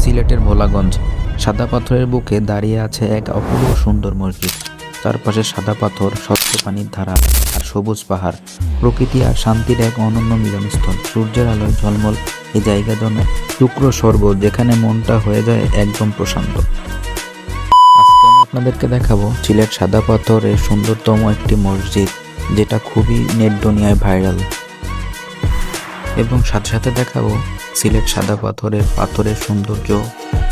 সিলেটের ভোলাগঞ্জ সাদা পাথরের বুকে দাঁড়িয়ে আছে এক অপূর্ব সুন্দর মসজিদ। চারপাশে সাদা পাথর, স্বচ্ছ পানির ধারা আর সবুজ পাহাড়। প্রকৃতি আর শান্তির এক অনন্য মিলনস্থল। সূর্যের আলোয় ঝলমল এই জায়গা যেন শুক্র স্বর্গ, যেখানে মনটা হয়ে যায় একদম প্রশান্ত। আজকে আমি আপনাদেরকে দেখাবো সিলেট সাদা পাথরের সুন্দরতম একটি মসজিদ, যেটা খুবই নেট দুনিয়ায় ভাইরাল। এবং সাথে সাথে দেখাবো সিলেট সাদা পাথরের সৌন্দর্য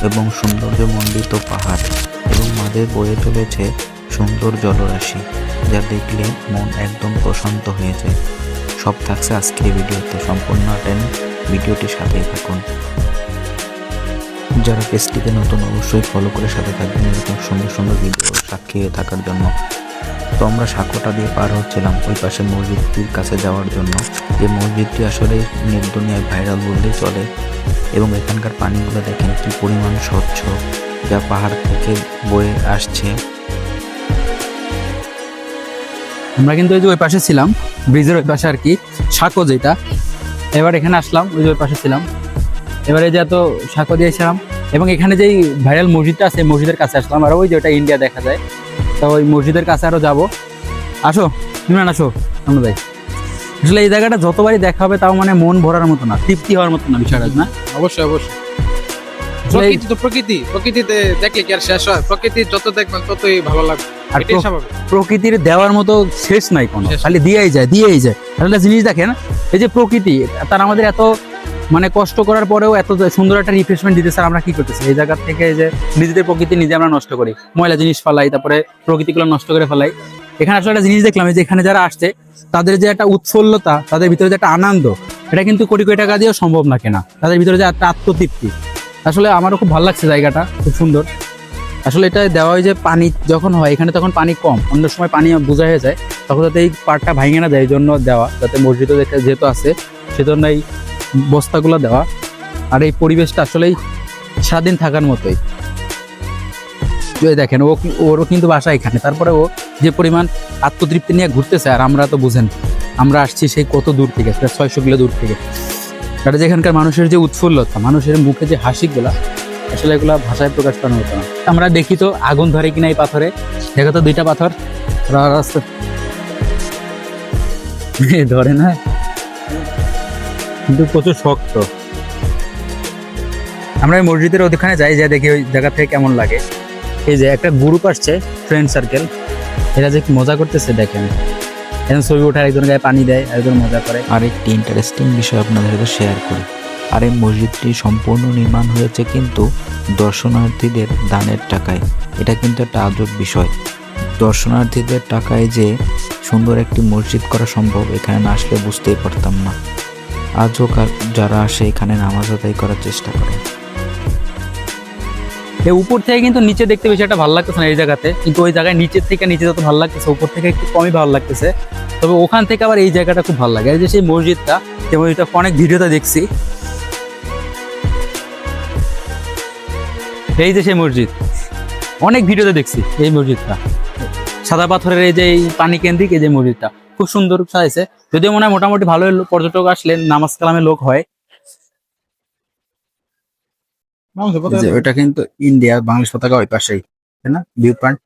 এবং সৌন্দর্যমণ্ডিত পাহাড়, এবং মাঝে বয়ে চলেছে সুন্দর জলরাশি, যা দেখলে মন একদম প্রশান্ত হয়ে যায়। সব থাকছে আজকের ভিডিওতে, সম্পূর্ণ ভিডিওটির সাথেই থাকুন। যারা পেজটিতে নতুন অবশ্যই ফলো করে সাথে থাকবেন এরকম সুন্দর সুন্দর ভিডিও সাক্ষী হয়ে থাকার জন্য। তো আমরা সাঁকোটা দিয়ে পার হচ্ছিলাম ওই পাশে মসজিদটির কাছে যাওয়ার জন্য। যে মসজিদটি আসলে নেট দুনিয়ায় ভাইরাল বললেই চলে, এবং এখানকার পানিগুলো দেখেন কি পরিমাণ স্বচ্ছ, যা পাহাড় থেকে বয়ে আসছে। আমরা কিন্তু ওই যে ওই পাশে ছিলাম, ব্রিজের ওই পাশে আর কি, সাঁকো যেটা। এবার এখানে আসলাম, ওই যে ওই পাশে ছিলাম। এবারে যে এত সাঁকো দিয়েছিলাম, এবং এখানে যেই ভাইরাল মসজিদটা আছে মসজিদের কাছে আসলাম। আর ওই যে ওটা ইন্ডিয়া দেখা যায়, তো ওই মসজিদের কাছে আরো যাবো। আসো ইমরান, আসো আমরা যাই। আসলে এই জায়গাটা যতবারই দেখা হবে তাও মানে মন ভরার মতো না, তৃপ্তি হওয়ার মতো না বিষয়টা, না? অবশ্যই অবশ্যই। প্রকৃতি তো প্রকৃতিতে দেখলে কি আর শেষ হয়? প্রকৃতি যত দেখবেন ততই ভালো লাগবে, আর এটাই স্বাভাবিক। প্রকৃতির দেওয়ার মতো শেষ নাই কোনো, শেষ খালি দিয়েই যায়। একটা জিনিস দেখেন, এই যে প্রকৃতি তার আমাদের এত মানে কষ্ট করার পরেও এত সুন্দর একটা রিফ্রেশমেন্ট দিতেছে। আর আমরা কি করতেছি এই জায়গা থেকে, এই যে নিজেদের প্রকৃতি নিজে আমরা নষ্ট করি, ময়লা জিনিস ফেলাই, তারপরে প্রকৃতিগুলো নষ্ট করে ফেলাই। এখানে আসলে একটা জিনিস দেখলাম, এই যে এখানে যারা আসছে তাদের যে একটা উৎফুল্লতা, তাদের ভিতরে যে একটা আনন্দ, এটা কিন্তু কোটি কোটি টাকা দিয়েও সম্ভব না কেনা। তাদের ভিতরে যে একটা আত্মতৃপ্তি, আসলে আমারও খুব ভালো লাগছে জায়গাটা, খুব সুন্দর। আসলে এটা দেওয়া হয় যে পানি যখন হয় এখানে তখন পানি কম, অন্য সময় পানি বোঝা হয়ে যায়, তখন যাতে এই পাড়টা ভাঙে না যায় এই জন্য দেওয়া, যাতে মসজিদও যেহেতু আছে সেজন্য এই বস্তাগুলো দেওয়া। আর এই পরিবেশটা আসলেই স্বাধীন থাকার মতোই। দেখেন ওরও কিন্তু বাসা এখানে, তারপরে ও যে পরিমাণ আত্মতৃপ্তি নিয়ে ঘুরতেছে। আর আমরা তো বুঝেন, আমরা আসছি সেই কত দূর থেকে, 600 কিলো দূর থেকে। এটা যেখানকার মানুষের যে উৎফুল্লতা, মানুষের মুখে যে হাসিগুলা, আসলে এগুলা ভাষায় প্রকাশ করার মতো না। আমরা দেখি তো আগুন ধরে কিনা এই পাথরে, দেখো তো দুইটা পাথর ধরে না, কিন্তু প্রচুর শক্ত। আমরা এই মসজিদের ওখানে যাই, যা দেখি ওই জায়গা থেকে কেমন লাগে। এই যে একটা গ্রুপ আসছে, ফ্রেন্ড সার্কেল, এরা যে মজা করতেছে দেখেন। এখন ছবি ওঠায়, একজন গায়ে পানি দেয়, একজন মজা করে। আর একটি ইন্টারেস্টিং বিষয় আপনাদের সাথে শেয়ার করি। আর এই মসজিদটি সম্পূর্ণ নির্মাণ হয়েছে কিন্তু দর্শনার্থীদের দানের টাকায়। এটা কিন্তু একটা আজব বিষয়। দর্শনার্থীদের টাকায় যে সুন্দর একটি মসজিদ করা সম্ভব, এখানে না আসলে বুঝতেই পারতাম না। আজও যারা আসে এখানে নামাজ আদায় করার চেষ্টা করে। এই উপর থেকে কিন্তু নিচে দেখতে বেশি একটা ভালো লাগতেছে না এই জায়গাতে, কিন্তু ওই জায়গায় নিচের থেকে নিচে যত ভালো লাগতেছে, উপর থেকে একটু কমই ভালো লাগতেছে। তবে ওখান থেকে আবার এই জায়গাটা খুব ভালো লাগে। এই যে সেই মসজিদটা, সেই মসজিদটা অনেক ভিডিওতে দেখছি। এই যে সেই মসজিদ, অনেক ভিডিওতে দেখছি এই মসজিদটা, সাদা পাথরের এই যে এই পানি কেন্দ্রিক এই যে মসজিদটা খুব সুন্দর সাজাইছে। যদিও মনে হয় মোটামুটি ভালো পর্যটক আসলে নামাজ কালামে লোক হয়। ওটা কিন্তু ইন্ডিয়া, বাংলাদেশ পতাকা ওই পাশেই, তাই না? View point